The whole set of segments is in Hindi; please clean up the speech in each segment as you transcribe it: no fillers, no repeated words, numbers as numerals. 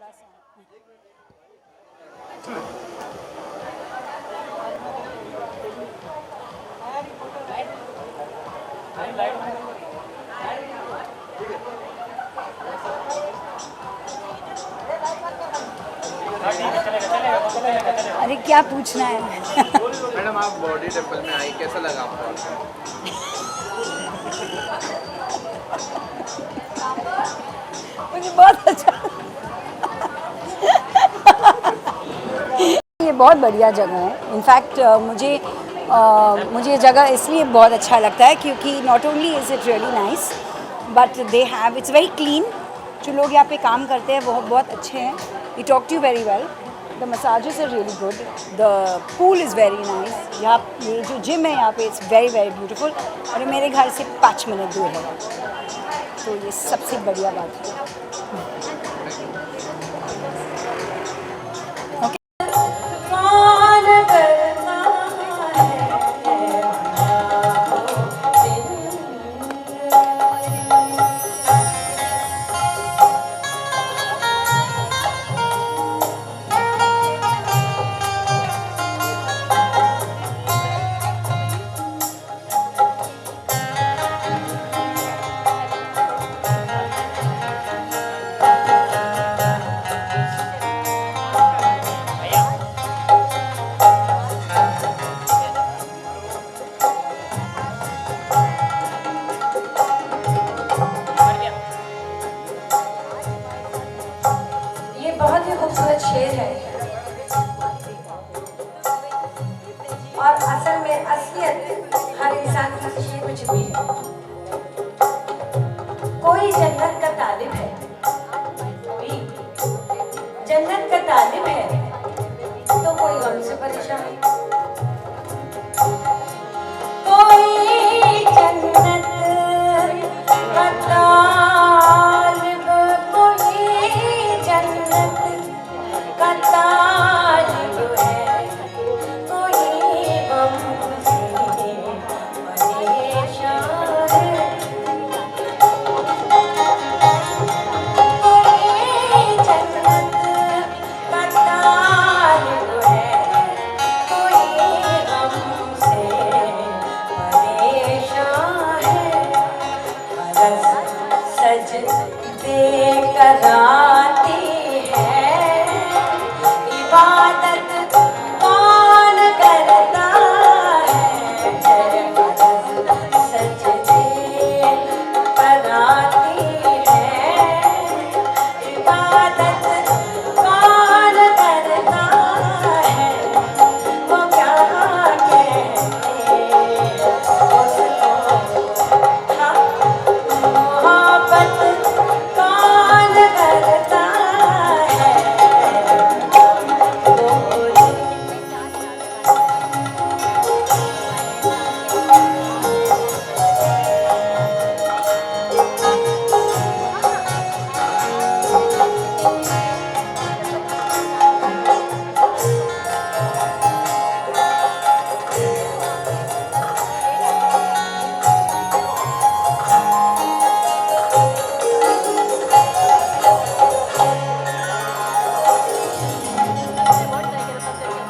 थोड़ा सा। अरे क्या पूछना है? मैडम आप बॉडी टेम्पल में आई, कैसा लगा आपको? मुझे बहुत अच्छा ये बहुत बढ़िया जगह है। इनफैक्ट मुझे ये जगह इसलिए बहुत अच्छा लगता है क्योंकि not only is it really nice but they have it's very clean. जो लोग यहाँ पे काम करते हैं वो बहुत अच्छे हैं। We talk to you very well. The massages are really good. The pool is very nice. यहाँ ये जो जिम है यहाँ पे इट्स वेरी वेरी ब्यूटीफुल और ये मेरे घर से 5 मिनट दूर है, तो ये सबसे बढ़िया बात है। बहुत ही खूबसूरत शेर है और असल में असलियत हर इंसान की शेर में छुपी है। कोई जन्नत का तालिब है, कोई जन्नत का तालिब है तो कोई गम से परेशान है। कोई जन्नत का तालिब, कोई जन्नत का तालिब है, कोई गम से परेशान है। कोई जन्नत का तालिब है, कोई गम से परेशान है। बरस सजदे कराती है, इबादत कौन करता है। बरस सजदे कराती है, इबादत कौन करता है। वो क्या कहते उसको, हाँ, मोहब्बत कौन करता है।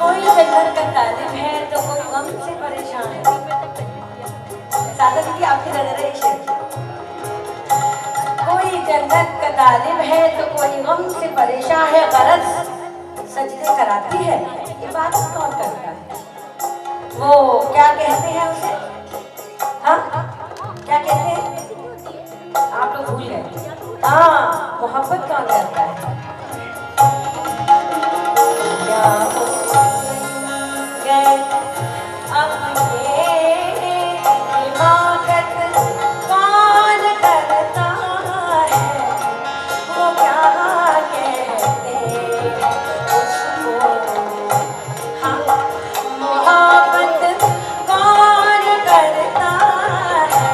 कोई जन्नत का तालिब है तो कोई गम से परेशान है। सादा दीदी आपकी नजर है शेर की। कोई जन्नत का तालिब है तो कोई गम से परेशान है। गरज सजदे कराती है, इबादत कौन करता है। वो क्या कहते हैं उसे, हाँ क्या कहते हैं, आप लोग भूल गए। हाँ, मोहब्बत कौन करता है। अब ये इबादत कौन करता है। वो क्या कहते उसको, हाँ, मोहब्बत कौन करता है।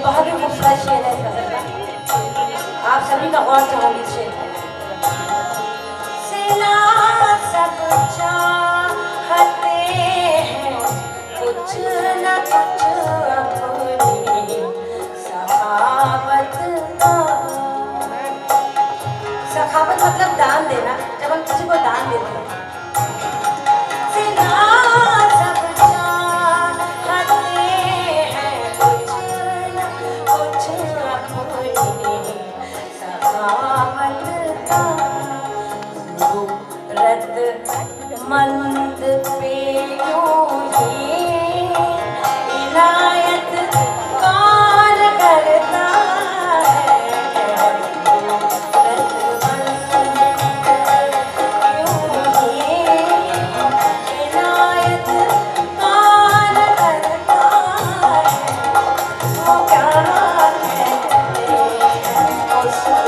बहुत ही खूबसूरत शेर है इसका। आप सभी का गौर चाहूंगी शेर सिला सब चाहते हैं कुछ न कुछ अपनी सखावत का। सखावत मतलब दान देना, जब हम किसी को दान देते हैं। सिला सब चाहते हैं कुछ न कुछ अपनी सखावत का। मंद पे यूं ही इनायत कौन करता है। यूं ही इनायत कौन करता है। वो क्या कहते हैं उसको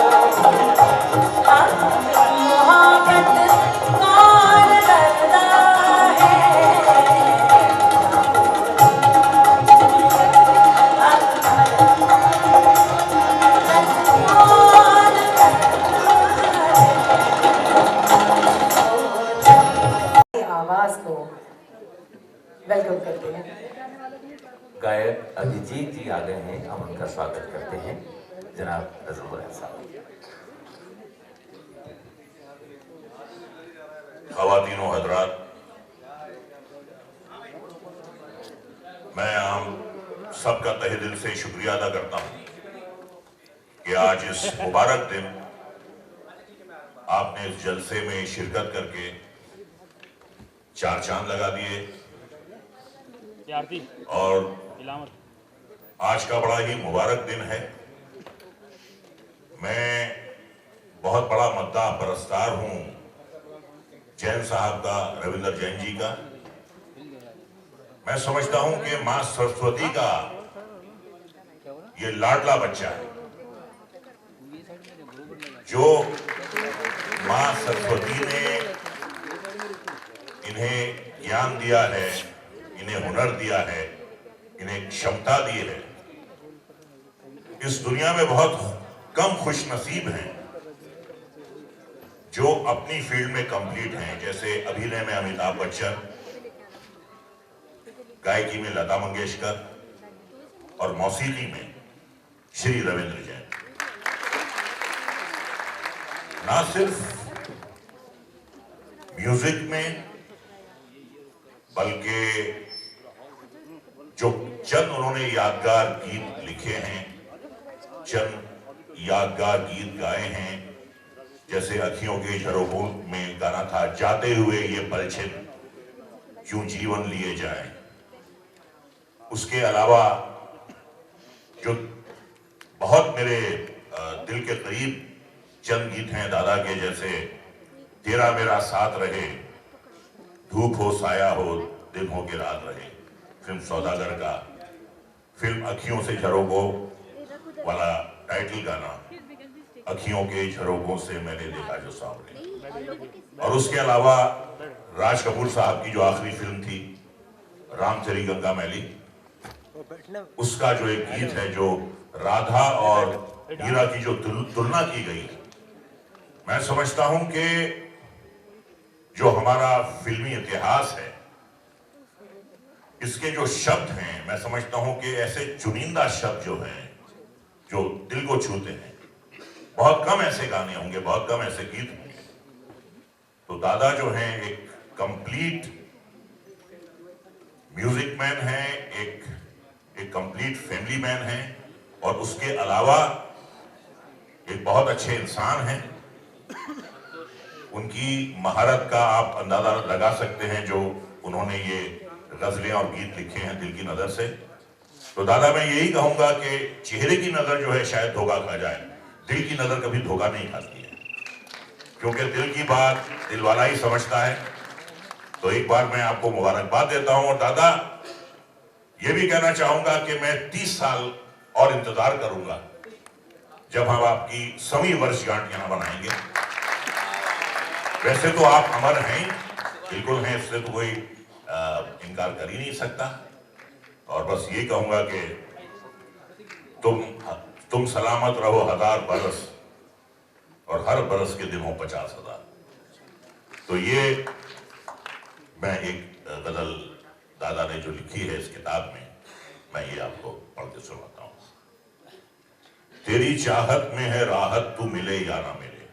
मोहब्बत कौन करता है। आवाज को वेलकम करते हैं। गायक अभिजीत जी आ गए हैं, हम उनका स्वागत करते हैं। जनाब नजरुल साहब। ख़वातीन व हज़रात, मैं आम सबका तहे दिल से शुक्रिया अदा करता हूँ कि आज इस मुबारक दिन आपने इस जलसे में शिरकत करके चार चांद लगा दिए और आज का बड़ा ही मुबारक दिन है। मैं बहुत बड़ा मद्दाह परस्तार हूँ जैन साहब का, रविंद्र जैन जी का। मैं समझता हूं कि मां सरस्वती का ये लाडला बच्चा है। जो मां सरस्वती ने इन्हें ज्ञान दिया है, इन्हें हुनर दिया है, इन्हें क्षमता दी है। इस दुनिया में बहुत कम खुश नसीब हैं जो अपनी फील्ड में कंप्लीट हैं। जैसे अभिनय में अमिताभ बच्चन, गायकी में लता मंगेशकर और मौसीकी में श्री रविंद्र जैन। ना सिर्फ म्यूजिक में बल्कि जो चंद उन्होंने यादगार गीत लिखे हैं, चंद यादगार गीत गाए हैं, जैसे अखियों के झरोखों में गाना था जाते हुए ये पलछिन क्यों जीवन लिए जाए। उसके अलावा जो बहुत मेरे दिल के करीब चंद गीत हैं दादा के, जैसे तेरा मेरा साथ रहे, धूप हो साया हो, दिन हो के रात रहे, फिल्म सौदागर का, फिल्म अखियों से झरोखों वाला टाइटल गाना, अखियों के झरोखों से मैंने देखा जो सामने। और उसके अलावा राज कपूर साहब की जो आखिरी फिल्म थी राम तेरी गंगा मैली, उसका जो एक गीत है जो राधा और हीरा की जो तुलना की गई, मैं समझता हूं कि जो हमारा फिल्मी इतिहास है, इसके जो शब्द हैं, मैं समझता हूं कि ऐसे चुनिंदा शब्द जो हैं जो दिल को छूते हैं, बहुत कम ऐसे गाने होंगे, बहुत कम ऐसे गीत होंगे। तो दादा जो हैं एक कंप्लीट म्यूजिक मैन हैं, एक कंप्लीट फैमिली मैन हैं, और उसके अलावा एक बहुत अच्छे इंसान हैं। उनकी महारत का आप अंदाजा लगा सकते हैं जो उन्होंने ये गजलें और गीत लिखे हैं दिल की नजर से। तो दादा मैं यही कहूंगा कि चेहरे की नजर जो है शायद धोखा खा जाए, दिल की नजर कभी धोखा नहीं खाती है, क्योंकि दिल की बात दिल वाला ही समझता है। तो एक बार मैं आपको मुबारकबाद देता हूं, और दादा ये भी कहना चाहूंगा कि मैं 30 साल और इंतजार करूंगा जब हम आपकी 100वीं वर्षगांठ यहां बनाएंगे। वैसे तो आप अमर हैं, बिल्कुल हैं, इससे तो कोई इनकार कर ही नहीं सकता। और बस ये कहूंगा कि तुम सलामत रहो 1000 बरस और हर बरस के दिन हो 50,000। तो ये मैं एक गजल दादा ने जो लिखी है इस किताब में, मैं ये आपको पढ़ के सुनाता हूं। तेरी चाहत में है राहत, तू मिले या ना मिले।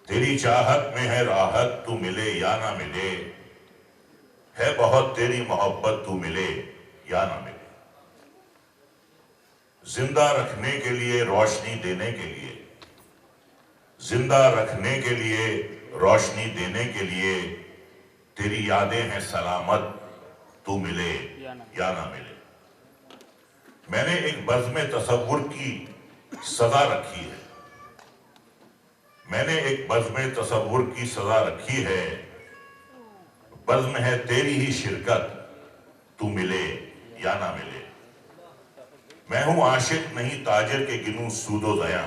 तेरी चाहत में है राहत, तू मिले या ना मिले। है बहुत तेरी मोहब्बत, तू मिले या ना मिले। जिंदा रखने के लिए, रोशनी देने के लिए, जिंदा रखने के लिए, रोशनी देने के लिए, तेरी यादें हैं सलामत, तू मिले या ना मिले। मैंने एक बज़्म तसव्वुर की सजा रखी है। मैंने एक बज़्म तसव्वुर की सजा रखी है। बज़्म है तेरी ही शिरकत, तू मिले या ना मिले। मैं हूं आशिक नहीं ताजिर के गिनूं सूदो दया।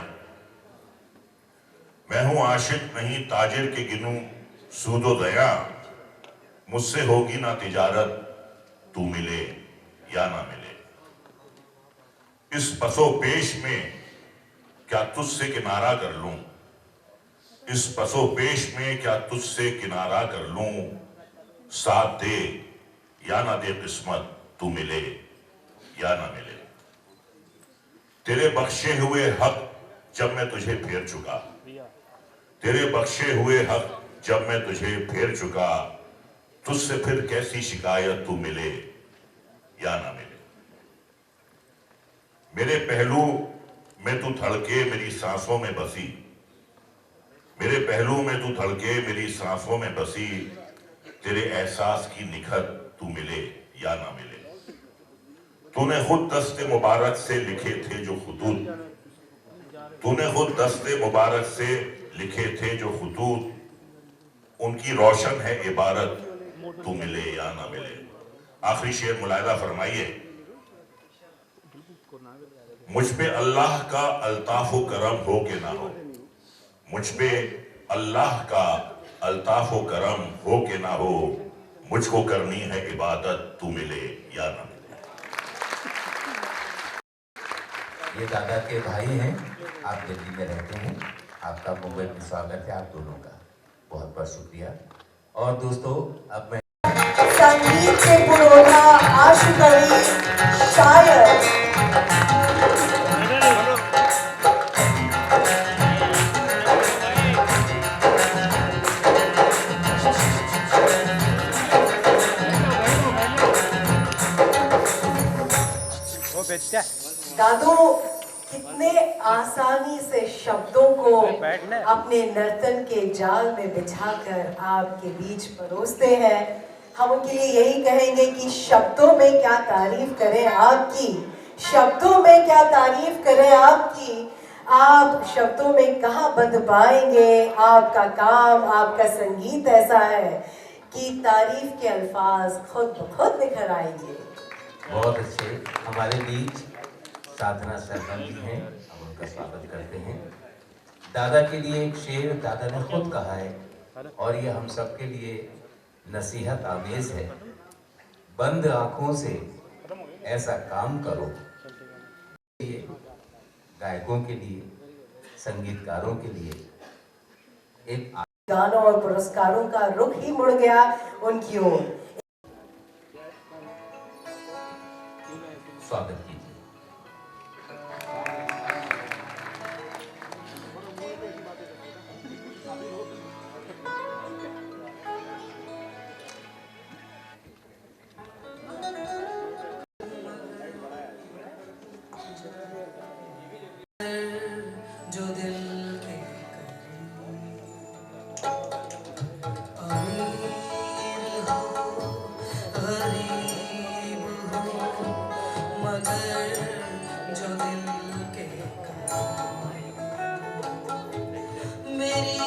मैं हूं आशिक नहीं ताजिर के गिनूं सूदो दया। मुझसे होगी ना तिजारत, तू मिले या ना मिले। इस पसो पेश में क्या तुझसे किनारा कर लूं। इस पसो पेश में क्या तुझसे किनारा कर लूं। साथ दे या ना दे किस्मत, तू मिले या ना मिले। तेरे बख्शे हुए हक जब मैं तुझे फेर चुका। तेरे बख्शे हुए हक जब मैं तुझे फेर चुका। तुझसे फिर कैसी शिकायत, तू मिले या ना मिले। मेरे पहलू में तू धड़के मेरी सांसों में बसी। मेरे पहलू में तू धड़के मेरी सांसों में बसी। तेरे एहसास की निखत, तू मिले या ना मिले। तूने खुद दस्ते मुबारक से लिखे थे जो खुतूत। तूने खुद दस्ते मुबारक से लिखे थे जो खुतूत। उनकी रोशन है इबारत, तू मिले या ना मिले। आखिरी शेर मुलाहिजा फरमाइए। मुझ पे अल्लाह का अल्ताफ करम हो के ना हो। मुझ पे अल्लाह का अल्ताफ करम हो के ना हो। मुझको करनी है इबादत, तू मिले या ना मिले। ये दादा के भाई हैं, आप दिल्ली में रहते हैं। आपका मुंबई में स्वागत है आप दोनों का, बहुत बहुत शुक्रिया। और दोस्तों अब मैं संगीत से पुरोधा आशु कवि शायर दादू कितने आसानी से शब्दों को अपने नर्तन के जाल में बिछाकर आपके बीच परोसते हैं। हम उनके लिए यही कहेंगे कि शब्दों में क्या तारीफ करें आपकी, शब्दों में क्या तारीफ करें आपकी। आप शब्दों में कहाँ बंध पाएंगे। आपका काम, आपका संगीत ऐसा है कि तारीफ के अल्फाज खुद ब खुद निखर आएंगे। बहुत अच्छे हमारे बीच साधना सरगम जी हैं, हम उनका स्वागत करते हैं। दादा के लिए एक शेर दादा ने खुद कहा है और ये हम सबके लिए नसीहत आमेज है। बंद आंखों से ऐसा काम करो। ये गायकों के लिए, संगीतकारों के लिए एक गानों और पुरस्कारों का रुख ही मुड़ गया उनकी ओर। स्वागत कीजिए। जो दिल के अमीर हो गरीब हो मगर जो दिल के मेरी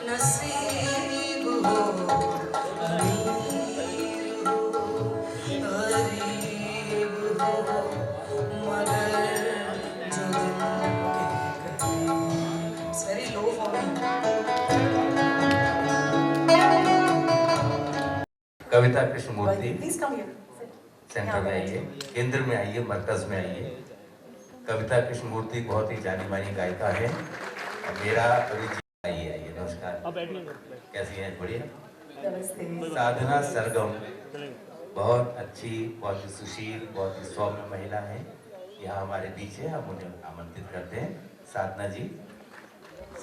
नसीब हो अमीर हो गरीब हो मगर जो दिल It's very low for me. Kavita Krishnamurthy Please come here. Centre में आइए, केंद्र में आइए, मरकज में आइए। कविता कृष्णमूर्ति बहुत ही जानी मानी गायिका है। और मेरा अभिजीत, आइए नमस्कार, कैसी हैं? बढ़िया। नमस्ते। साधना सरगम बहुत अच्छी, बहुत ही सुशील, बहुत ही सौम्य महिला है, यहाँ हमारे बीच है। हम उन्हें आमंत्रित करते हैं। साधना जी,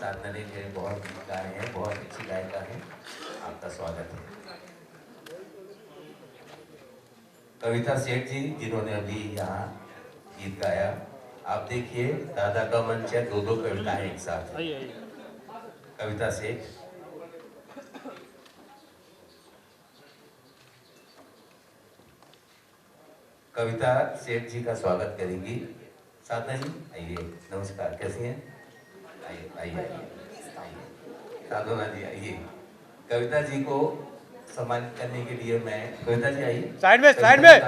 साधना ने मेरे बहुत गीत गाए हैं, बहुत अच्छी गायिका है, आपका स्वागत है। कविता सेठ जी, जिन्होंने अभी यहाँ गीत गाया, आप देखिए दादा का मंच है, दो कविताएं एक साथ। कविता सेठ, कविता सेठ जी का स्वागत करेंगी। साधना जी आइए, नमस्कार, कैसी हैं? आइए आइए आइए। साधना जी आइए। कविता जी को सम्मानित करने के लिए मैं, कविता जी आइए साइड में।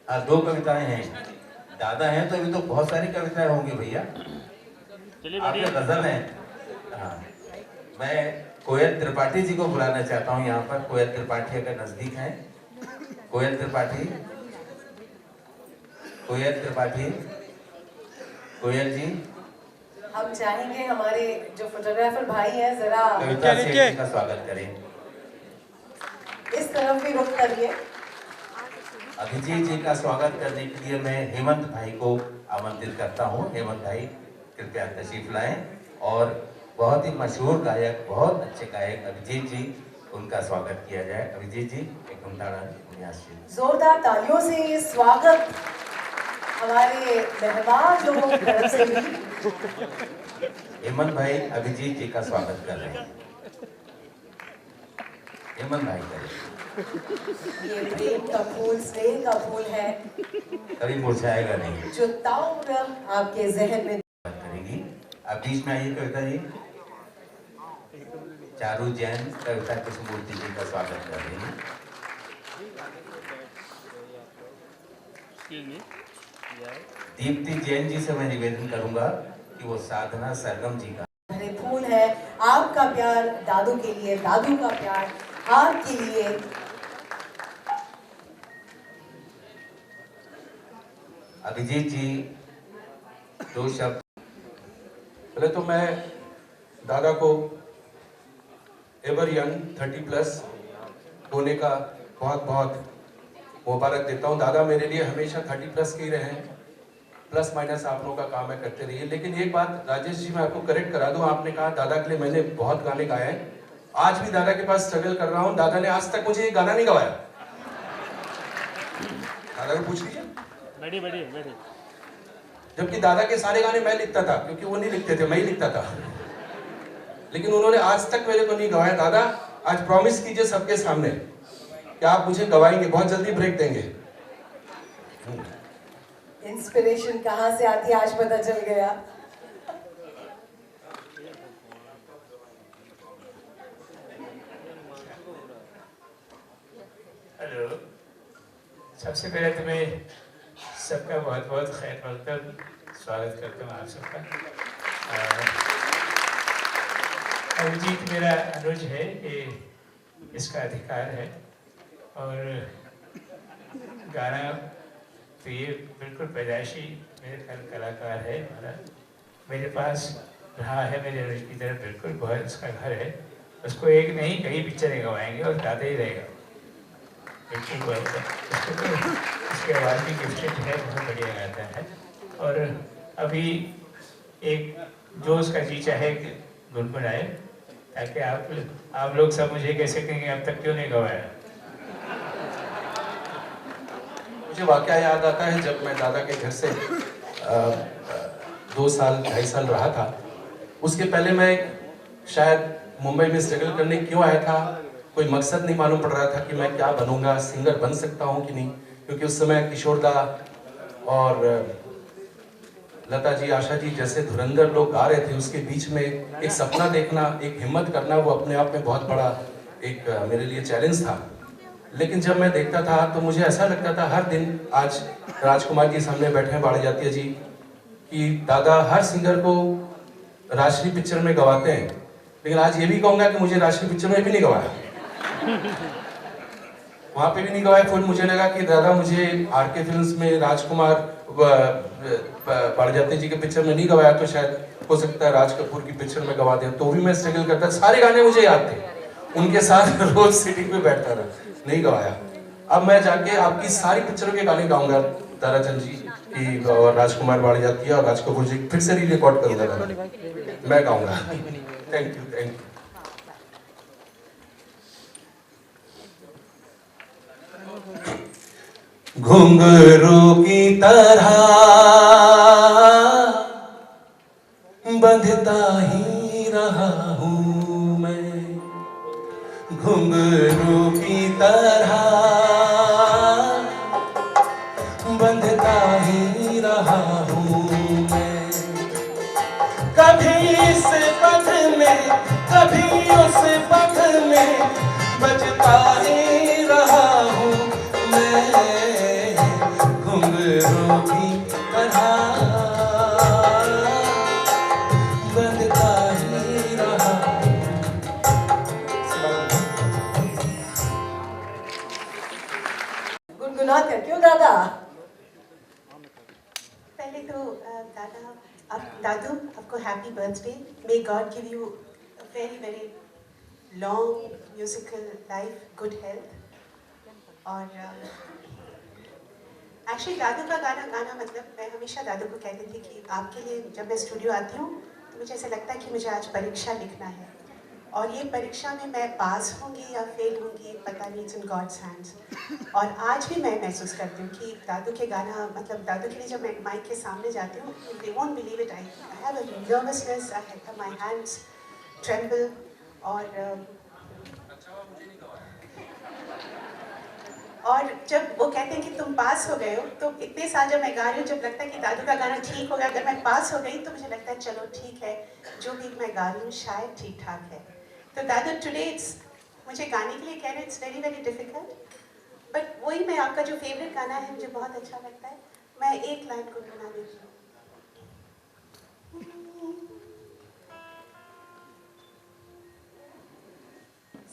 हाँ, 2 कविताएं हैं। दादा हैं तो अभी तो बहुत सारी कविताएं होंगी भैया, आपके गजल है। हाँ, मैं कोयल त्रिपाठी जी को बुलाना चाहता हूँ यहाँ पर। कोयल त्रिपाठी अगर नजदीक हैं, कोयल त्रिपाठी, कोयल त्रिपाठी, कोयल जी। हम चाहेंगे हमारे जो फोटोग्राफर भाई हैं जरा कविता सेठ जी का स्वागत करें। इस तरफ भी रुख करिए। अभिजीत जी का स्वागत करने के लिए मैं हेमंत भाई को आमंत्रित करता हूँ। हेमंत भाई कृपया तशरीफ लाएं। और बहुत ही मशहूर गायक, बहुत अच्छे गायक अभिजीत जी, उनका स्वागत किया जाए। अभिजीत जी एकदम ताड़ा, जोरदार तालियों से ये स्वागत हमारे मेहमान लोगों की तरफ से भी। हेमंत भाई अभिजीत जी का स्वागत कर रहे हैं। हेमंत भाई करें। ये प्रेम का फूल, स्नेह का फूल है, कभी मुरझाएगा नहीं, जो ताउम्र आपके जहन में करेगी। अब बीच में आइए कविता जी। चारू जैन कविता कृष्णमूर्ति जी का स्वागत कर रही हैं। दीप्ति जैन जी से मैं निवेदन करूंगा कि वो साधना सरगम जी का भरे फूल है। आपका प्यार दादू के लिए, दादू का प्यार आपके लिए। अभिजीत जी 2 शब्द। पहले तो मैं दादा को एवर यंग 30+ होने का बहुत बहुत मुबारक देता हूँ। दादा मेरे लिए हमेशा 30+ के ही रहे हैं, प्लस माइनस आप लोगों का काम है, करते रहिए। लेकिन एक बात राजेश जी, मैं आपको करेक्ट करा दूं, आपने कहा दादा के लिए मैंने बहुत गाने गाए हैं। आज भी दादा के पास स्ट्रगल कर रहा हूँ। दादा ने आज तक मुझे एक गाना नहीं गवाया। दादा को पूछ लीजिए। जबकि दादा के सारे गाने मैं लिखता था, क्योंकि वो नहीं लिखते थे, मैं ही लिखता था। लेकिन उन्होंने आज तक मेरे को नहीं गवाया। दादा आज प्रॉमिस कीजिए सबके सामने कि आप मुझे गवाएंगे, बहुत जल्दी ब्रेक देंगे। इंस्पिरेशन कहाँ से आती है आज पता चल गया। हेलो, सबसे पहले तो मैं सबका बहुत बहुत खैर मकदम स्वागत करता हूँ आप सबका। अभिजीत मेरा अनुज है, ये इसका अधिकार है। और गाना तो ये बिल्कुल पैदाइशी मेरे ख्याल कलाकार है हमारा। मेरे पास रहा है, मेरे अनुज की तरफ बिल्कुल बहुत उसका घर है। उसको एक नहीं कई पिक्चरें गवाएंगे और गाते ही रहेगा बिल्कुल। उसके आवाज़ भी गिफ्टेड है, बहुत बढ़िया गाता है। और अभी एक जो उसका जी चाहे गुनगुनाए, ताकि आप लोग सब मुझे कैसे कहेंगे अब तक क्यों नहीं गवाया। मुझे वाकया याद आता है जब मैं दादा के घर से 2 साल 2.5 साल रहा था। उसके पहले मैं शायद मुंबई में स्ट्रगल करने क्यों आया था, कोई मकसद नहीं मालूम पड़ रहा था कि मैं क्या बनूंगा, सिंगर बन सकता हूं कि नहीं। क्योंकि उस समय किशोर दा और लता जी, आशा जी जैसे धुरंधर लोग गा रहे थे, उसके बीच में एक सपना देखना, एक हिम्मत करना, वो अपने आप में बहुत बड़ा एक मेरे लिए चैलेंज था। लेकिन जब मैं देखता था तो मुझे ऐसा लगता था हर दिन, आज राजकुमार जी सामने बैठे हैं, बाड़ी जाती जी, कि दादा हर सिंगर को राष्ट्रीय पिक्चर में गवाते हैं। लेकिन आज ये भी कहूँगा कि मुझे राष्ट्रीय पिक्चर में भी नहीं गवाया। वहाँ पे भी नहीं गवाया। फिर मुझे लगा कि दादा मुझे आर.के. फिल्म्स में राजकुमार पारिजात जी के पिक्चर में नहीं गवाया, तो शायद हो सकता है राज कपूर की पिक्चर में गवा दें। तो भी मैं स्ट्रगल करता, सारे गाने मुझे याद थे, उनके साथ रोज सीटिंग पे बैठता था, नहीं गवाया। अब मैं जाके आपकी सारी पिक्चरों के गाने गाऊंगा, ताराचंद जी की और राजकुमार पारिजात की और राज कपूर जी फिर से री रिकॉर्ड करूंगा, मैं गाऊंगा। Thank you, thank you. घुंघरू की तरह बंधता ही रहा हूँ मैं, घुंघरू की तरह बंधता ही रहा हूँ मैं। कभी इस पथ में कभी उस पथ में बजता ही रहा हूँ मैं, घुंघरू की तरह बंधता ही रहा। गुनगुनाते क्यों दादा? पहले तो दादू आपको happy birthday. May God give you a very very long musical life, good health. और एक्चुअली दादू का गाना गाना मतलब मैं हमेशा दादू को कहती थी कि आपके लिए जब मैं स्टूडियो आती हूँ तो मुझे ऐसा लगता है कि मुझे आज परीक्षा लिखना है, और ये परीक्षा में मैं पास होंगी या फेल होंगी पता नहीं, इट्स इन गॉड्स हैंड्स। और आज भी मैं महसूस करती हूँ कि दादू के गाना मतलब दादू के लिए जब मैं माइक के सामने जाती हूँ, they won't believe it, I have a nervousness, I have my hands tremble. और जब वो कहते हैं कि तुम पास हो गए हो, तो इतने साल जब मैं गा रही हूँ, जब लगता है कि दादू का गाना ठीक हो गया, अगर मैं पास हो गई तो मुझे लगता है चलो ठीक है, जो भी मैं गा रही हूँ शायद ठीक ठाक है। तो दादू टुडे मुझे गाने के लिए कह रहे हैं it's very very difficult, but वही मैं आपका जो फेवरेट गाना है मुझे बहुत अच्छा लगता है, मैं एक लाइन को गुनगुना देती हूँ।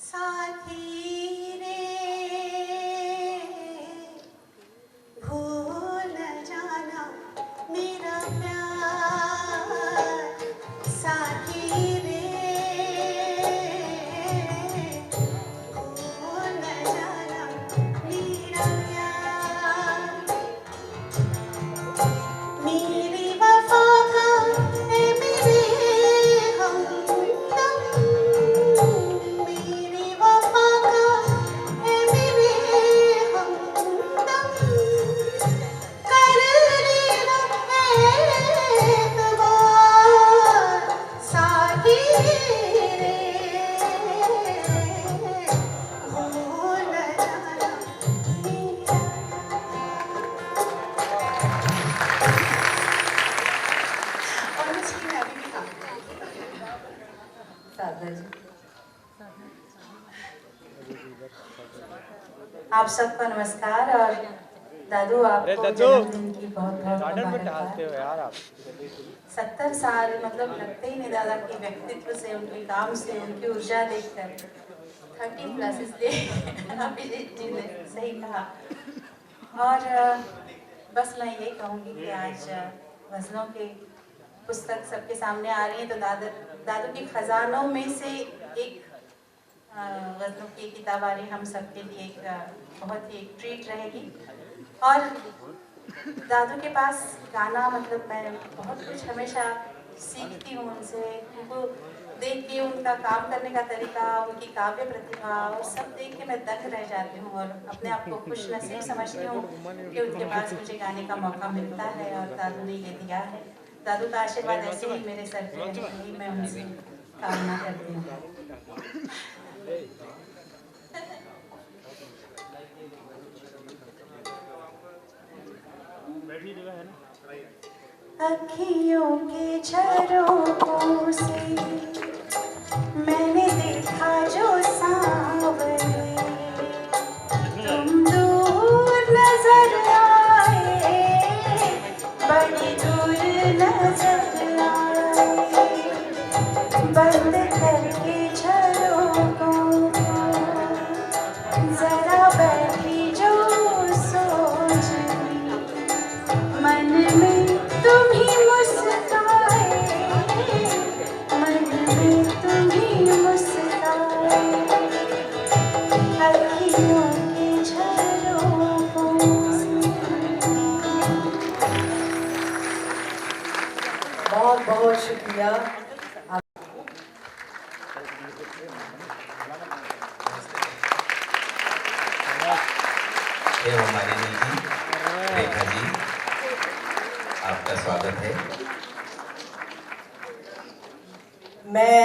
साथी रे भूल न जाना मेरा प्यार, साथी रे भूल न जाना मेरा प्यार, मेरी वफा का है मेरे हमदम, मेरी वफा का है मेरे हमदम, कर लेना एतबार, साथी रे भूल न जाना मेरा। Honestly, मैं अभी भी काम करती हूँ। साधना जी, आप सबको नमस्कार। और दादू आपको जन्मदिन की बहुत बहुत मुबारकबाद। 70 साल मतलब लगते ही नहीं दादा के व्यक्तित्व से, उनके काम से, उनकी ऊर्जा देखकर 30+ इसलिए अभिजीत जी ने सही कहा। और बस मैं ये कहूँगी कि आज गज़लों की पुस्तक सबके सामने आ रही है, तो दादू के खजानों में से एक गज़लों की किताब आ रही है, हम सबके लिए एक बहुत ही ट्रीट रहेगी। और दादू के पास गाना मतलब मैं बहुत कुछ हमेशा सीखती हूँ उनसे, उनको देख के उनका काम करने का तरीका, उनकी काव्य प्रतिभा और सब देख के मैं दंग रह जाती हूँ और अपने आप को खुश नसीब समझती हूँ कि उनके पास मुझे गाने का मौका मिलता है और दादू ने ये दिया है। दादू का आशीर्वाद ऐसे ही मेरे सर पे रहे, यही मैं उनसे कामना करती हूँ। अखियों के झरोखों से मैंने देखा जो सांवरे, तुम दूर नजर आए, बड़ी दूर नजर आए, बंद करके झरोखों को जरा बैठ शुक्रिया। हमारे निधि रेखा जी, आपका स्वागत है। मैं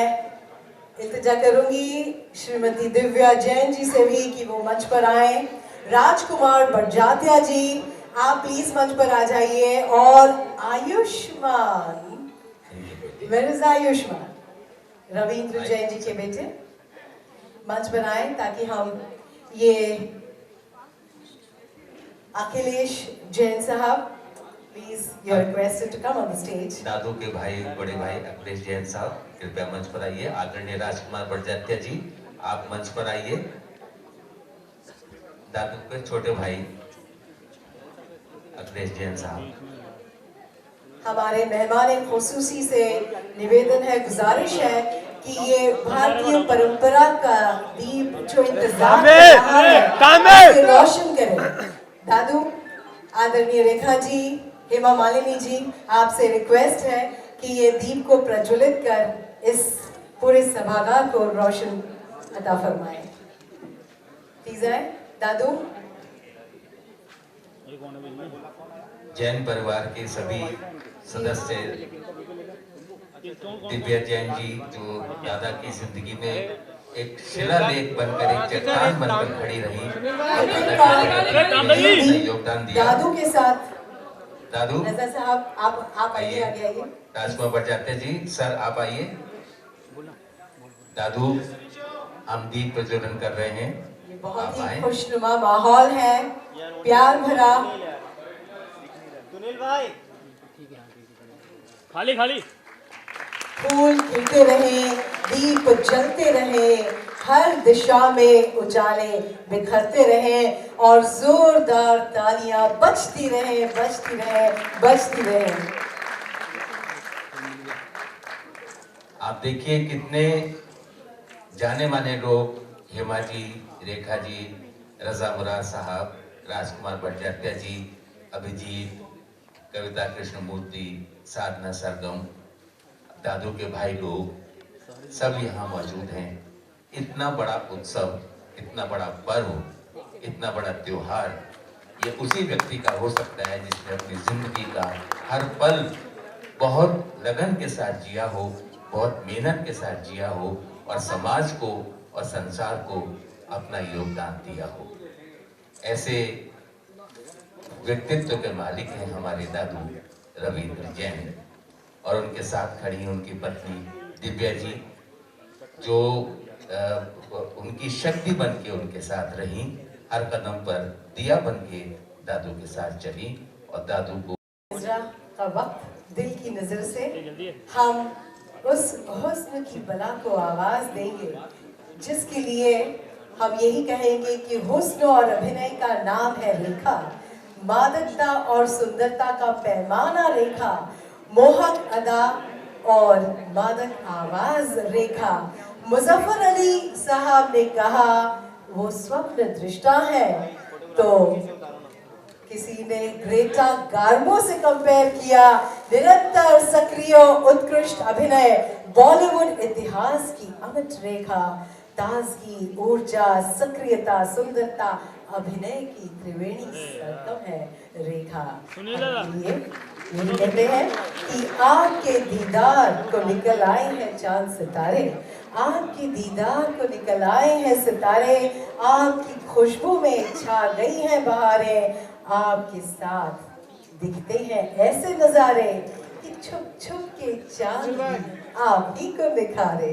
इल्तिजा करूंगी श्रीमती दिव्या जैन जी से भी कि वो मंच पर आए। राजकुमार बड़जात्या जी, आप प्लीज मंच पर आ जाइए। और आयुष्मान, वेयर इज आयुष्मान? रविंद्र जैन जी के बेटे मंच पर आए ताकि हम ये अखिलेश जैन साहब, please you are requested to come on the stage. दादू के भाई, बड़े भाई अखिलेश जैन साहब, कृपया मंच पर आइए। आदरणीय राजकुमार बड़जात्या जी, आप मंच पर आइए। दादू के छोटे भाई अखिलेश जैन साहब। हमारे मेहमान खुसूसी से निवेदन है, गुजारिश है कि ये भारतीय परंपरा का दीप जो इंतजार कर रहा है उसे रोशन करें। दादू, आदरणीय रेखा जी, हेमा मालिनी जी, आपसे रिक्वेस्ट है कि ये दीप को प्रज्वलित कर इस पूरे सभागार को रोशन अता फरमाएं। प्लीज आए दादू। जैन परिवार के सभी सदस्य, दिव्या जैन जी जो दादा की जिंदगी में एक शिलालेख बनकर, एक चट्टान बनकर खड़ी रही, योगदान दिया। दादू के साथ दादू रजा साहब, आप आइए, आगे आइए। राजकुमार बड़जात्या जी, सर आप आइए। दादू, हम दीप प्रज्वलन कर रहे हैं, ये बहुत ही खुशनुमा माहौल है, प्यार भरा। सुनील भाई, खाली खाली फूल खिलते रहे, दीप जलते रहे, हर दिशा में उजाले बिखरते रहे और जोरदार तालियां बजती रहे, बजती रहे, बजती रहे। आप देखिए कितने जाने माने लोग, हेमा जी, रेखा जी, रजा मुराद साहब, राजकुमार बड़जात्या जी, अभिजीत, कविता कृष्णमूर्ति, साधना सरगम, दादू के भाई लोग सब यहाँ मौजूद हैं। इतना बड़ा उत्सव, इतना बड़ा पर्व, इतना बड़ा त्योहार ये उसी व्यक्ति का हो सकता है जिसने अपनी जिंदगी का हर पल बहुत लगन के साथ जिया हो, बहुत मेहनत के साथ जिया हो और समाज को और संसार को अपना योगदान दिया हो। ऐसे व्यक्तित्व के मालिक हैं हमारे दादू रविंद्र जैन, और उनके साथ खड़ी उनकी पत्नी दिव्या जी जो उनकी शक्ति बन के उनके साथ रही, हर कदम पर दिया बन के दादू के साथ चली और दादू को का वक्त दिल की नजर से हम उस हुस्न की बला को आवाज देंगे जिसके लिए हम यही कहेंगे कि हुस्न और अभिनय का नाम है रेखा, मादकता और सुंदरता का पैमाना रेखा, मोहक अदा और मादक आवाज रेखा। मुजफ्फर अली साहब ने कहा वो स्वप्न दृष्टा है, तो किसी ने ग्रेटा गार्बो से कंपेयर किया। निरंतर सक्रिय उत्कृष्ट अभिनय, बॉलीवुड इतिहास की अमिट रेखा, ताजगी, ऊर्जा, सक्रियता, सुंदरता, अभिनय की त्रिवेणी सरगम है रेखा। यही कहते हैं कि आपके दीदार को निकल आए हैं चांद सितारे, आपके दीदार को निकल आए हैं सितारे, आपकी खुशबू में छा गई हैं बहारें, आपके साथ दिखते हैं ऐसे नजारे कि छुप छुप के चांद आप ही को दिखारे।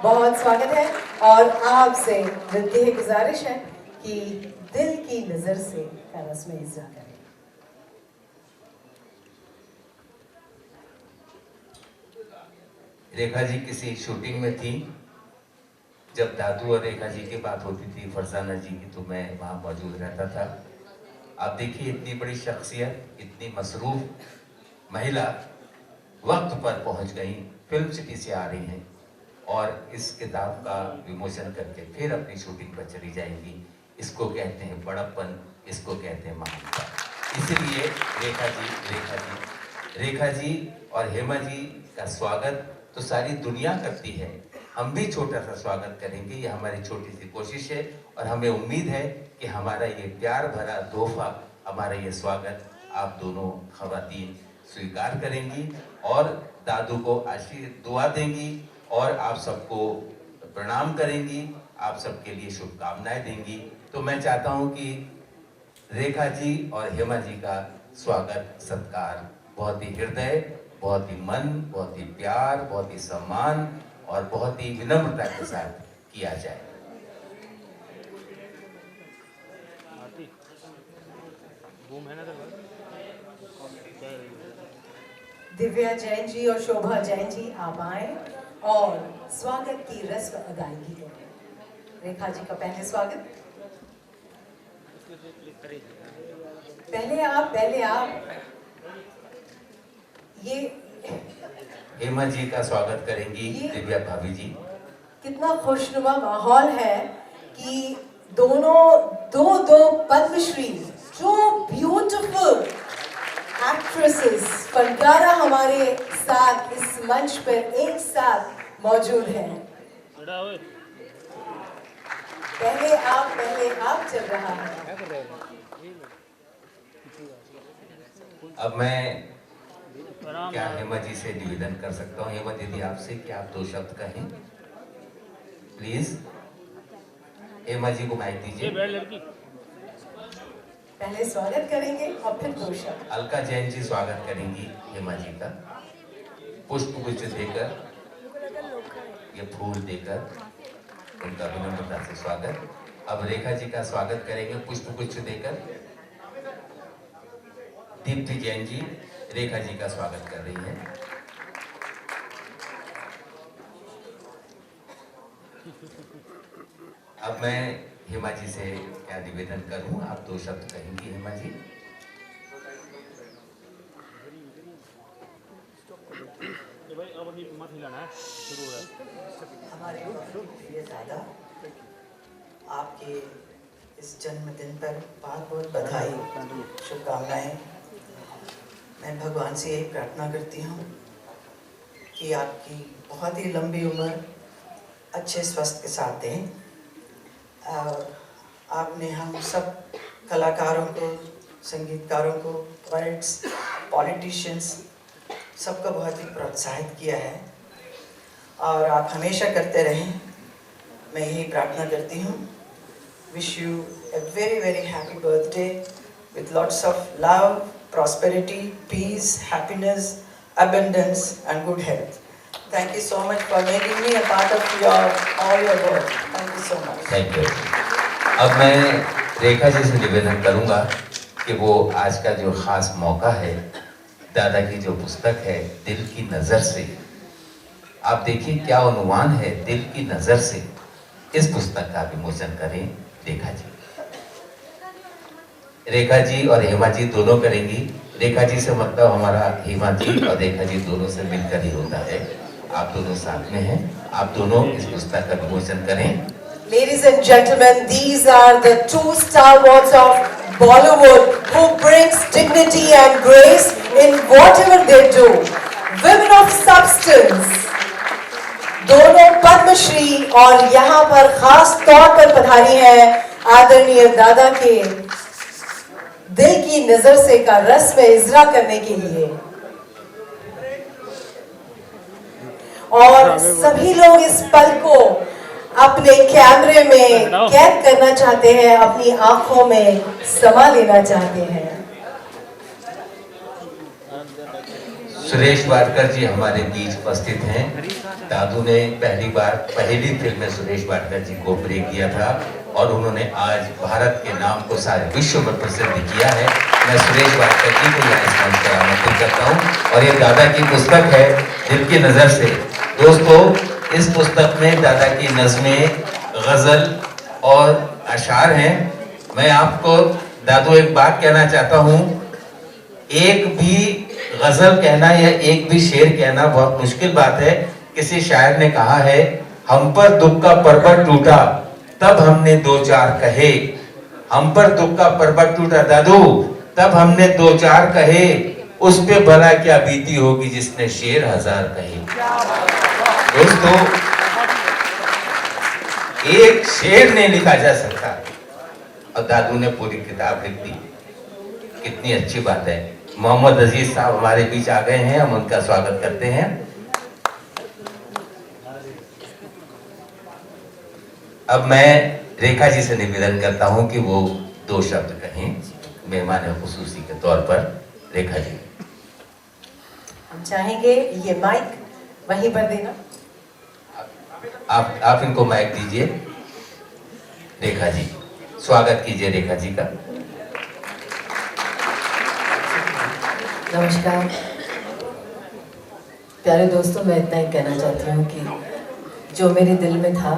बहुत स्वागत है और आपसे विनती है, गुजारिश है कि दिल की नजर से का रस्म इज़्ज़ा करें। रेखा जी किसी शूटिंग में थी, जब दादू और रेखा जी की बात होती थी, फरजाना जी की, तो मैं वहाँ मौजूद रहता था। आप देखिए इतनी बड़ी शख्सियत, इतनी मसरूफ महिला वक्त पर पहुँच गई, फिल्म सिटी से आ रही हैं और इस किताब का विमोचन करके फिर अपनी शूटिंग पर चली जाएंगी। इसको कहते हैं बड़प्पन, इसको कहते हैं महानता। इसलिए रेखा जी रेखा जी और हेमा जी का स्वागत तो सारी दुनिया करती है, हम भी छोटा सा स्वागत करेंगे। ये हमारी छोटी सी कोशिश है और हमें उम्मीद है कि हमारा ये प्यार भरा तोहफा, हमारा ये स्वागत आप दोनों खवातीन स्वीकार करेंगी और दादू को दुआ देंगी और आप सबको प्रणाम करेंगी, आप सबके लिए शुभकामनाएं देंगी। तो मैं चाहता हूं कि रेखा जी और हेमा जी का स्वागत सत्कार बहुत ही हृदय, बहुत ही मन, बहुत ही प्यार, बहुत ही सम्मान और बहुत ही विनम्रता के साथ किया जाए। दिव्या जैन जी और शोभा जैन जी आप आए और स्वागत की रस्म अदायगी करें। रेखा जी का पहले स्वागत। पहले आप ये हेमा जी का स्वागत करेंगी दिव्या भाभी जी। कितना खुशनुमा माहौल है कि दो पद्मश्री, जो ब्यूटीफुल एक्ट्रेसेस, फनकारा हमारे साथ इस मंच पर एक साथ मौजूद हैं। पहले आप चल रहा है। अब मैं क्या हेमा जी से निवेदन कर सकता हूँ, हेमा दीदी आपसे कि आप 2 शब्द कहें प्लीज। हेमा जी को माइक दीजिए। पहले स्वागत करेंगे और फिर 2 शब्द। अलका जैन जी स्वागत करेंगी हेमा जी का, पुष्प गुच्छ देकर, ये फूल देकर उनका विनम्रता से स्वागत। अब रेखा जी का स्वागत करेंगे पुष्प गुच्छ देकर। दीप्ति जैन जी रेखा जी का स्वागत कर रही हैं। अब मैं हेमा जी से क्या निवेदन करूं, आप 2 शब्द कहेंगी हेमा जी। हमारे प्रिय दादा, आपके इस जन्मदिन पर बहुत बहुत बधाई, शुभकामनाएं। मैं भगवान से यही प्रार्थना करती हूँ कि आपकी बहुत ही लंबी उम्र अच्छे स्वास्थ्य के साथ दें। आपने हम सब कलाकारों को, संगीतकारों को, पोइट्स, पॉलिटिशियंस सबको बहुत ही प्रोत्साहित किया है और आप हमेशा करते रहें, मैं यही प्रार्थना करती हूँ। Wish you a very very happy birthday with lots of love, prosperity, peace, happiness, abundance and good health. Thank you so much for making me a part of all your work. Thank you so much. Thank you. अब मैं रेखा जी से निवेदन करूंगा कि वो आज का जो खास मौका है, दादा की जो पुस्तक है दिल की नज़र से, आप देखिए क्या उन्वान है, दिल की नज़र से, इस पुस्तक का विमोचन करें रेखा जी। रेखा जी और हेमा जी दोनों करेंगी। रेखा जी से मतलब हमारा हेमा जी और रेखा जी दोनों से मिलकर ही होता है। आप दोनों साथ में हैं, आप दोनों इस पुस्तक का विमोचन करें। Ladies and gentlemen, these are the 2 stalwarts of Bollywood who brings dignity and grace in whatever they do. Women of substance, दोनों पद्मश्री और यहाँ पर खास तौर पर पधारी है आदरणीय दादा के दिल की नजर से का रस्म इजरा करने के लिए। और सभी लोग इस पल को अपने कैमरे में कैद करना चाहते हैं, अपनी आंखों में समा लेना चाहते हैं। सुरेश वाडकर जी हमारे बीच उपस्थित हैं। दादू ने पहली फिल्म में सुरेश वाडकर जी को ब्रेक किया था और उन्होंने आज भारत के नाम को सारे विश्व में प्रसिद्ध किया है। मैं सुरेश वाडकर जी को यहाँ इस मंच पर आमंत्रित करता हूँ और ये दादा की पुस्तक है दिल की नज़र से। दोस्तों, इस पुस्तक में दादा की नज़में, गज़ल और अशार हैं। मैं आपको दादू एक बात कहना चाहता हूँ, एक भी गज़ल कहना या एक भी शेर कहना बहुत मुश्किल बात है। किसी शायर ने कहा है, हम पर दुख का पर्वत टूटा तब हमने 2-4 कहे। हम पर दुख का पर्वत टूटा दादू, तब हमने 2-4 कहे। उस पे भला क्या बीती होगी जिसने शेर हजार कहे। दोस्तों, एक शेर नहीं लिखा जा सकता और दादू ने पूरी किताब लिख दी। कितनी अच्छी बात है। मोहम्मद अजीज साहब हमारे बीच आ गए हैं, हम उनका स्वागत करते हैं। अब मैं रेखा जी से निवेदन करता हूं कि वो 2 शब्द कहें मेहमान खुसूसी के तौर पर। रेखा जी, हम चाहेंगे ये माइक वहीं पर देना। आप इनको माइक दीजिए। रेखा जी, स्वागत कीजिए रेखा जी का। नमस्कार प्यारे दोस्तों, मैं इतना ही कहना चाहती हूँ कि जो मेरे दिल में था,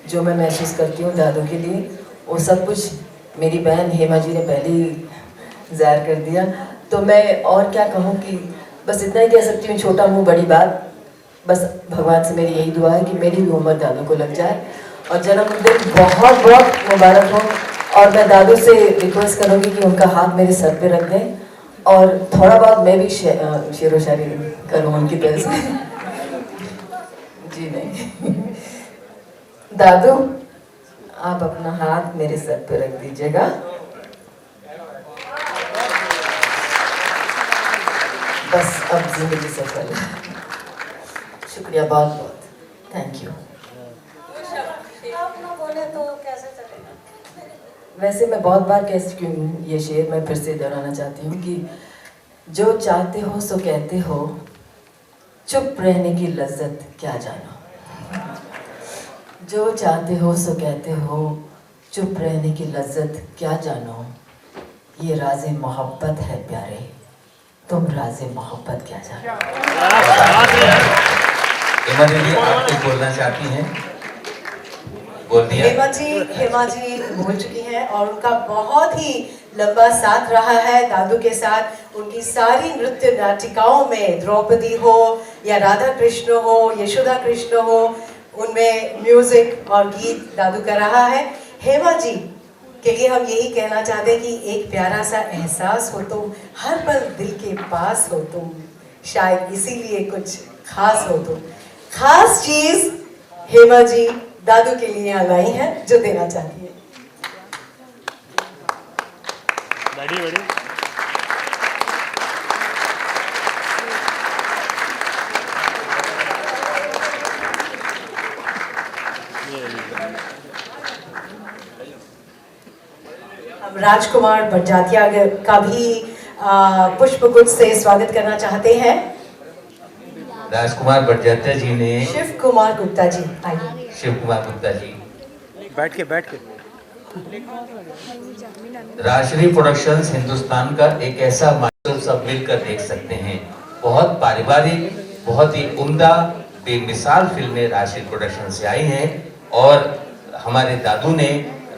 जो मैं महसूस करती हूँ दादू के लिए, वो सब कुछ मेरी बहन हेमा जी ने पहले ही ज़ाहिर कर दिया। तो मैं और क्या कहूँ कि बस इतना ही कह सकती हूँ, छोटा मुँह बड़ी बात। बस भगवान से मेरी यही दुआ है कि मेरी भी उम्र दादू को लग जाए और जन्मदिन बहुत बहुत मुबारक हो। और मैं दादू से रिक्वेस्ट करूँगी कि उनका हाथ मेरे सर पे रख दें और थोड़ा बहुत मैं भी शेरो शायरी करूँ उनकी तरह से। जी नहीं दादू, आप अपना हाथ मेरे सर पे रख दीजिएगा। बस अब जिंदगी सफल है। शुक्रिया बहुत बहुत, थैंक यू। आप ना बोले तो कैसे चलेगा? वैसे मैं बहुत बार कह चुकी हूँ ये शेर, मैं फिर से दोहराना चाहती हूँ कि जो चाहते हो सो कहते हो, चुप रहने की लज्जत क्या जानो। जो चाहते हो सो कहते हो, चुप रहने की लज्जत क्या जानो। ये राज़े मोहब्बत है प्यारे, तुम राज़े मोहब्बत क्या जानो। हेमा दीदी, आप कुछ बोलना चाहती हैं? बोल दिया। हेमा जी बोल चुकी हैं और उनका बहुत ही लंबा साथ रहा है दादू के साथ। उनकी सारी नृत्य नाटिकाओं में, द्रौपदी हो या राधा कृष्ण हो, यशोदा कृष्ण हो, उनमें म्यूजिक और गीत दादू का रहा है। हेमा जी के लिए हम यही कहना चाहते हैं कि एक प्यारा सा एहसास हो तुम, हर पल दिल के पास हो तुम, शायद इसीलिए कुछ खास हो तुम। खास चीज हेमा जी दादू के लिए यहाँ लाई हैं जो देना चाहती है। हम राजकुमार बड़जात्या का भी पुष्पगुच्छ से स्वागत करना चाहते हैं। राजकुमार बड़जात्या जी ने, शिव कुमार गुप्ता जी आइए। शिव कुमार गुप्ता जी, बैठ के राजश्री प्रोडक्शंस हिंदुस्तान का एक ऐसा माध्यम सब मिलकर देख सकते हैं। बहुत पारिवारिक, बहुत ही उम्दा, बेमिसाल फिल्में राजश्री प्रोडक्शन से आई हैं और हमारे दादू ने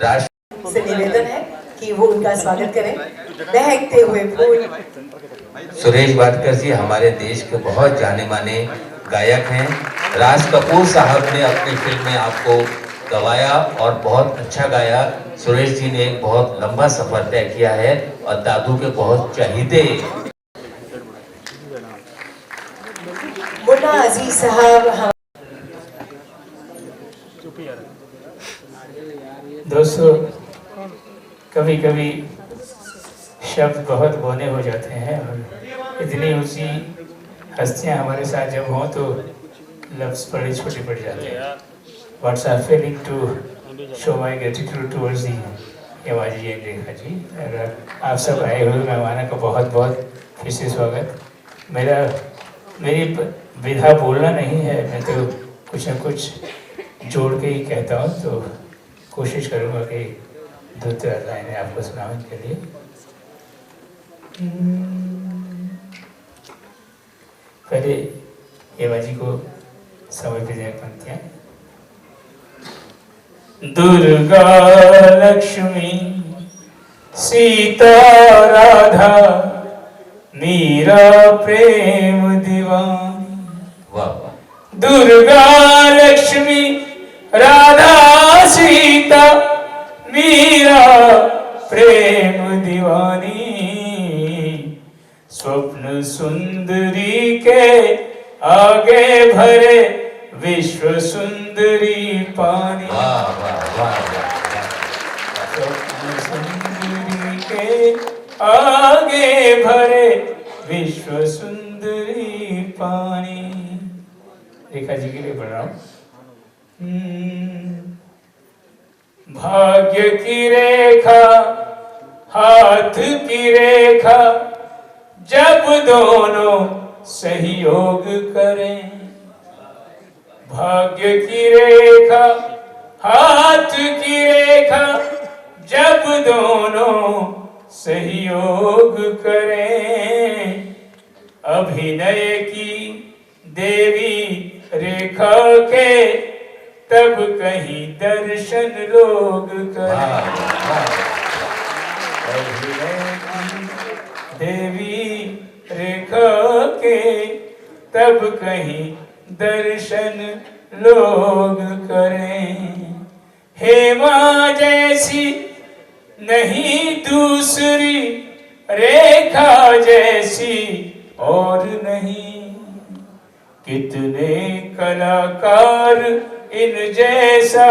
राजश्री से निवेदन है कि वो उनका स्वागत करें। बहकते हुए फूल। सुरेश वाडकर जी हमारे देश के बहुत जाने माने गायक हैं। राज कपूर साहब ने अपनी फिल्म में आपको गवाया और बहुत अच्छा गाया। सुरेश जी ने एक बहुत लंबा सफर तय किया है और दादू के बहुत चहीते। मुन्ना अजीज साहब। दोस्तों, कभी कभी शब्द बहुत बौने हो जाते हैं और इतनी ऊंची हस्तियां हमारे साथ जब हों तो लफ्ज़ बड़े छोटे पड़ जाते हैं। What's I feeling to show my gratitude towards the Hema ji and Rekha ji. अगर आप सब आए हुए मेहमानों का बहुत बहुत फिर से स्वागत। मेरी विधा बोलना नहीं है, मैं तो कुछ न कुछ जोड़ के ही कहता हूँ, तो कोशिश करूँगा कि 2-4 लाइनें आपको सुनाऊँ के लिए। पहले हेमा जी को समर्पित है पंक्तियाँ। दुर्गा लक्ष्मी सीता राधा मीरा प्रेम दीवानी। वाह वाह। दुर्गा लक्ष्मी राधा सीता मीरा प्रेम दीवानी। स्वप्न सुंदरी के आगे भरे विश्व सुंदरी पानी। स्वप्न सुंदरी के आगे भरे विश्व सुंदरी पानी। रेखा जी के लिए पढ़ रहा हूं। भाग्य की रेखा हाथ की रेखा जब दोनों सहयोग करें। भाग्य की रेखा हाथ की रेखा जब दोनों सहयोग करें। अभिनय की देवी रेखा के तब कहीं दर्शन लोग करें। अभिनय की देवी रेखा के तब कहीं दर्शन लोग करें। हेमा जैसी नहीं दूसरी रेखा जैसी और नहीं। कितने कलाकार इन जैसा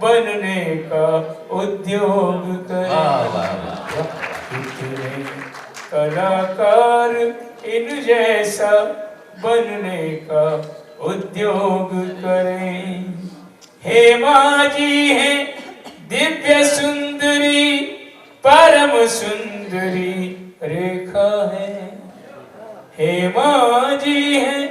बनने का उद्योग करें। कितने कलाकार इन जैसा बनने का उद्योग करें। हेमा जी हैं दिव्य सुंदरी परम सुंदरी रेखा है। हेमा जी हैं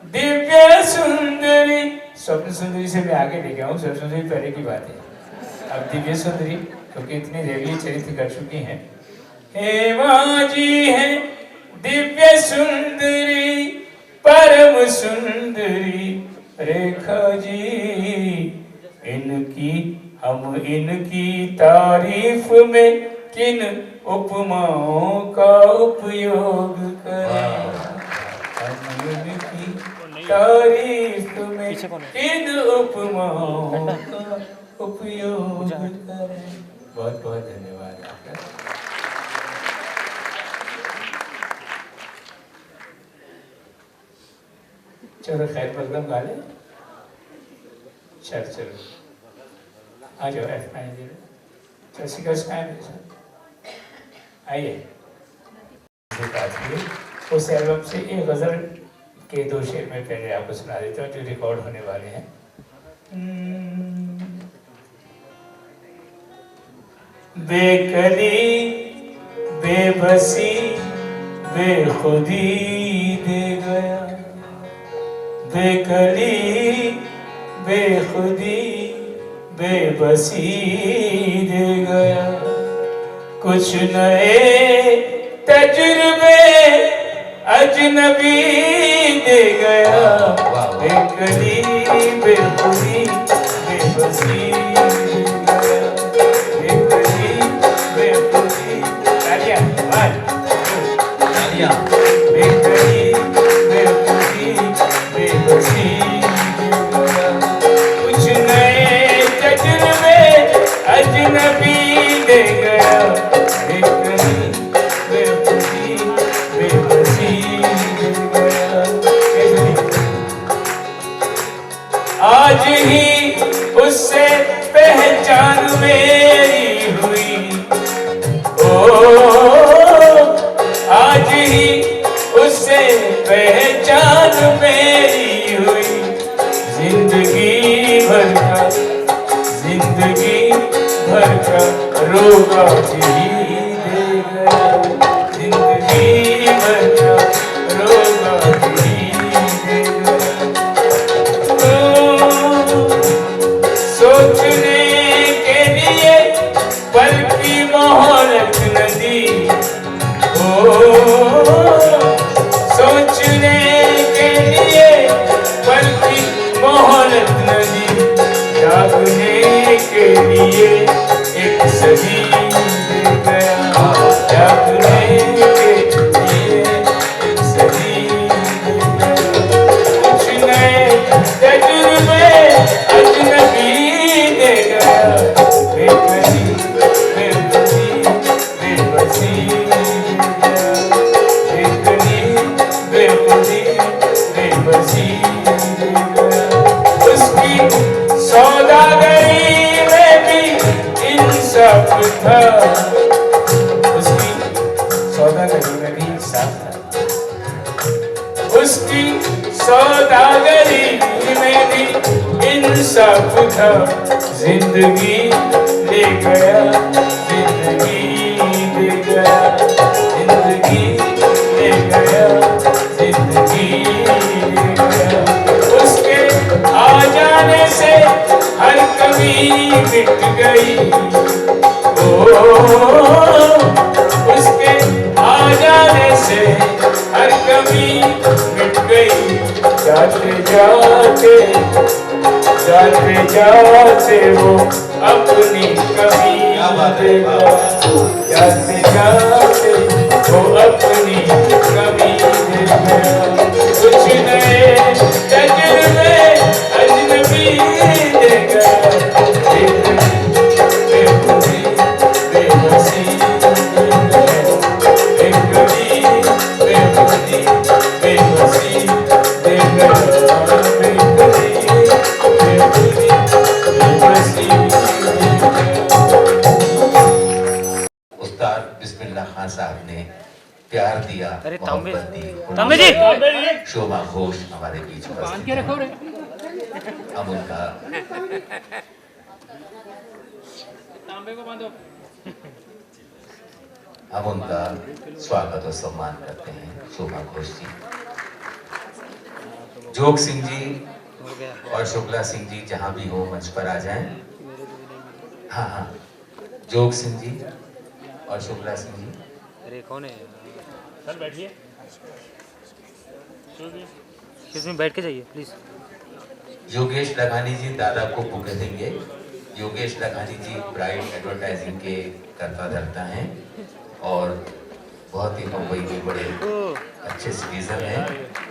दिव्य सुंदरी। स्वप्न सुंदरी से मैं आगे लेके आऊँ, स्वप्न सुंदरी पहले की बात है। अब दिव्य सुंदरी क्योंकि इतनी देवी चरित्र कर चुकी हैं। हेमा जी हैं दिव्य सुंदरी परम सुंदरी रेखा जी। इनकी तारीफ में किन उपमाओं का उपयोग करें। हम इनकी तारीफ में किन उपमाओं का उपयोग करें। बहुत बहुत धन्यवाद आपका। चलो खैर मकदम गा लें। चलो आ जाओ आइए। उस एल्बम से एक गजल के दो शेर में पहले आपको सुना देता हूँ जो रिकॉर्ड होने वाले हैं। बेकली बेबसी बेखुदी दे गया। बेकली बेखुदी बेबसी दे गया। कुछ नए तजुर्बे अजनबी दे गया। बेकली बेखुदी बेबसी दे गया। बेकली बेखुदी तालियां तालियां। बेकली बेखुदी बेबसी दे गया। कुछ नए तजुर्बे अजनबी दे गया। बेकली बेखुदी बेबसी दे गया। आज ही उससे पहचान मेरी हुई। ओ आज ही उससे पहचान मेरी हुई। जिंदगी भर का रोगा ही दे गया। जिंदगी भर का रोगा ही दे गया। सोचने के लिए पल की मोहलत न दी। सोचने के लिए पल की मोहलत न दी। जागने के लिए एक सदी उसकी सौदागरी में भी इंसाफ था। जिंदगी ले गया, जिंदगी ले गया, जिंदगी ले गया, जिंदगी ले गया। उसके आ जाने से हर कमी मिट गई। ओ उसके आ जाने से हर कमी मिट गई। जाते जाते जाते जाते वो अपनी कमी देगा। जाते जाते वो अपनी कमी देगा। कुछ नए तजुर्बे अजनबी देगा। बेखुदी बेबसी बेखुदी बेबसी बेबसी देगा। बेखुदी बेबसी बेबसी। उस्ताद बिस्मिल्लाह खान साहब ने प्यार दिया, मोहब्बत दी। शोभा घोष हमारे बीच उपस्थित हैं। हम उनका स्वागत और सम्मान करते हैं। शोभा घोष जी, जोग सिंह जी और शुक्ला सिंह जी जहां भी हो मंच पर आ जाएं। हाँ हाँ, जोग सिंह जी और शुक्ला सिंह जी। अरे कौन है सर? बैठिए, किसमें बैठ के जाइए प्लीज। योगेश लखानी जी दादा को बुके देंगे। योगेश लखानी जी ब्राइट एडवर्टाइजिंग के कर्ता धर्ता हैं और बहुत ही मुंबई के बड़े अच्छे सिटीजन हैं।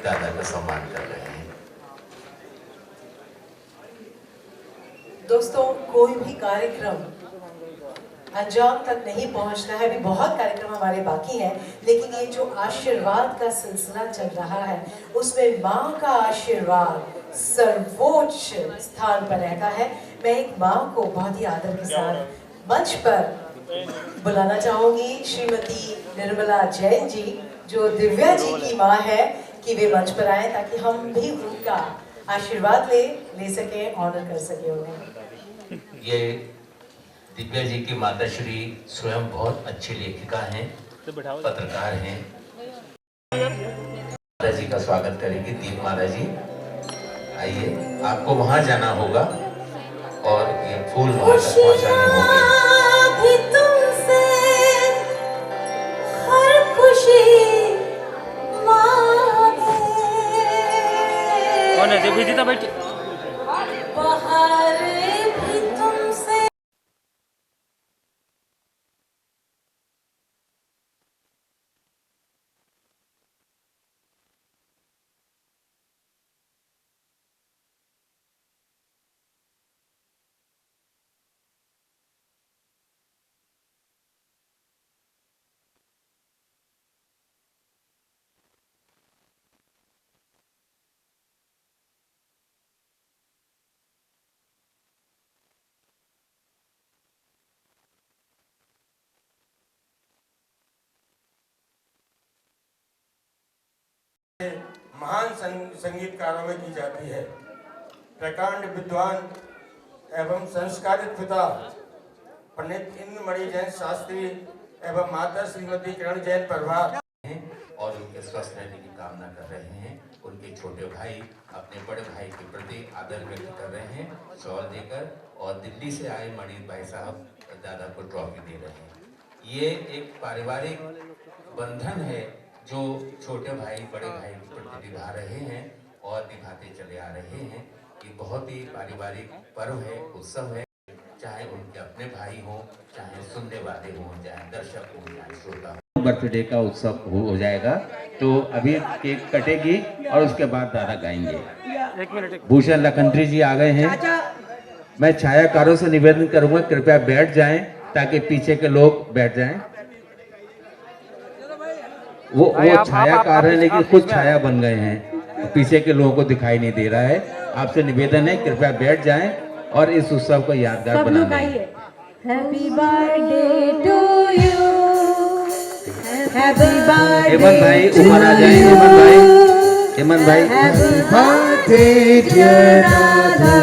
दादा का सम्मान कर रहे हैं। दोस्तों, कोई भी कार्यक्रम अंजाम तक नहीं पहुंचता है। अभी बहुत कार्यक्रम हमारे बाकी हैं, लेकिन ये जो आशीर्वाद का सिलसिला चल रहा है उसमें माँ का आशीर्वाद सर्वोच्च स्थान पर रहता है। मैं एक माँ को बहुत ही आदर के साथ मंच पर बुलाना चाहूंगी, श्रीमती निर्मला जैन जी, जो दिव्या जी की माँ है, कि वे मंच पर आए ताकि हम भी उनका आशीर्वाद ले सके, ऑनर कर सके उन्हें। ये दिव्या जी की माताश्री स्वयं बहुत अच्छी लेखिका हैं, पत्रकार हैं। माता जी का स्वागत करेंगे। दीप माता जी आइए, आपको वहां जाना होगा और ये फूल वहां तक पहुंचाने होंगे। कौन है? देवी जी तो बैठी। महान संगीतकारों में की जाती है। प्रकांड विद्वान एवं संस्कारित पिता पंडित इंद्रमणि जैन शास्त्री एवं माता श्रीमती किरण जैन परिवार और उनके स्वस्थ रहने की कामना कर रहे हैं। उनके छोटे भाई अपने बड़े भाई के प्रति आदर व्यक्त कर रहे हैं शॉल देकर, और दिल्ली से आए मणि भाई साहब दादा को ट्रॉफी दे रहे हैं। ये एक पारिवारिक बंधन है जो छोटे भाई बड़े भाई के प्रति निभा रहे हैं और निभाते चले आ रहे हैं। ये बहुत ही पारिवारिक पर्व है, उत्सव है, चाहे उनके अपने भाई हों, चाहे सुनने वाले हों, चाहे दर्शक हों, चाहे श्रोता हों। बर्थडे का उत्सव हो जाएगा, तो अभी केक कटेगी और उसके बाद दादा गाएंगे। भूषण लखनत्री जी आ गए हैं। मैं छायाकारों से निवेदन करूंगा कृपया बैठ जाएं ताकि पीछे के लोग बैठ जाएं। वो छायाकार है लेकिन खुद छाया बन गए हैं, पीछे के लोगों को दिखाई नहीं दे रहा है। आपसे निवेदन है कृपया बैठ जाएं और इस उत्सव को यादगार बनाएं। Happy birthday to you, happy birthday Hemant भाई ऊपर आ जाएं। हेमंत भाई हेमंत भाई Happy birthday dear Radha,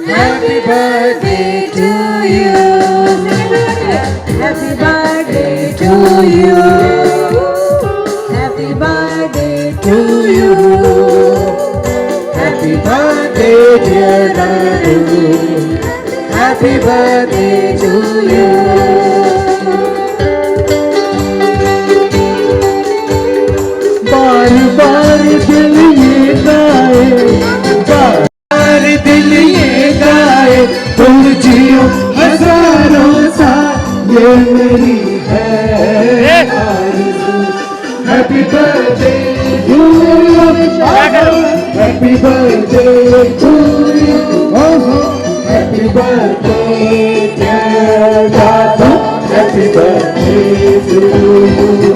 Happy birthday to you, Happy birthday to you, Happy birthday to you, Happy birthday dear Radha, Happy birthday to you. बार बार दिल ये गाए, बार दिल ये गाए, तुम जियो हजारों साल, ये मेरी है आरज़ू। Happy birthday to you, happy birthday to you, happy birthday dear दादू, हैप्पी बर्थडे टू यू।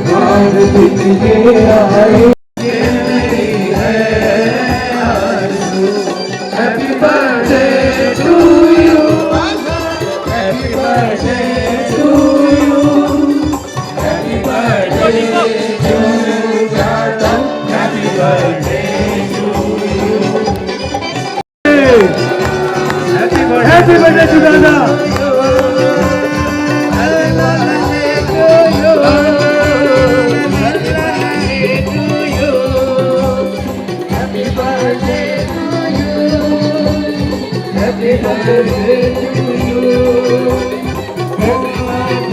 बार दिन ये आए, ये मेरी है आरज़ू। Happy birthday to you, happy birthday to you, happy birthday to दादा, happy birthday to you, happy birthday to दादा।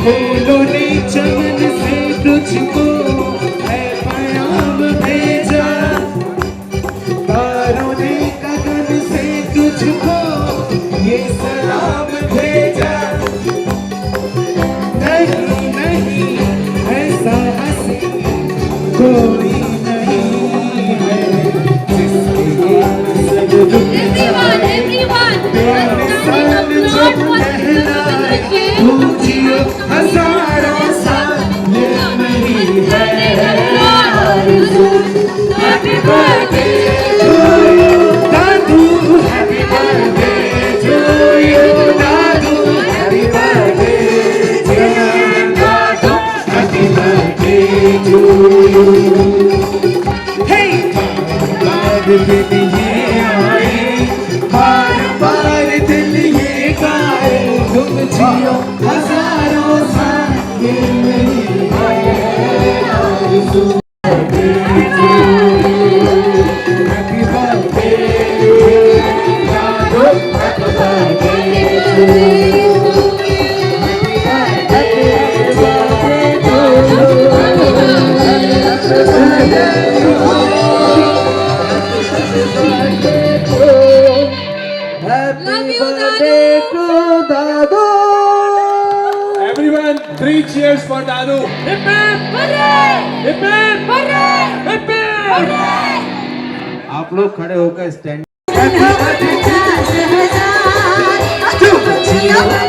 फूलों ने चमन से तुझको है पैगाम भेजा, तारों ने गगन से तुझको ये सलाम भेजा। नहीं नहीं ऐसा हंसी कोई नहीं है, जिसके सब दुख हजारों साल, ये मेरी है आरज़ू। हैप्पी बर्थडे टू यू दादू, हैप्पी बर्थडे टू यू दादू, हैप्पी बर्थडे डियर दादू, हैप्पी बर्थडे टू यू। हे बार दिन ये आए, बार बार दिल ये गाए, तुम जियो हजारों साल, ये मेरी है आरज़ू। हैप्पी बर्थडे दादू, happy birthday to you, happy birthday to you, happy birthday to दादू। Everyone, 3 cheers for Dadu. Hip hip! Hooray! Hip hip! Hooray! Hip hip! Hooray! आप लोग खड़े होकर स्टैंड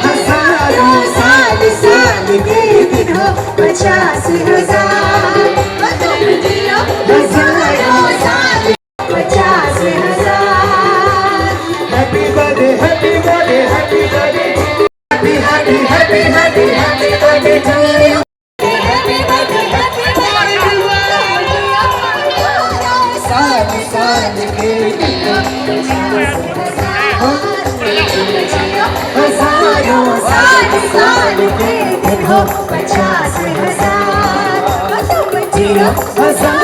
हजारों साल साल के दिन हो 50,000, हजारों साल 50,000। Happy birthday, happy birthday, happy birthday, happy happy happy happy happy birthday to you, happy birthday, happy birthday, साल साल के दिन हो 50,000, हजारों साल साल के दिन हो 50,000, 50,000।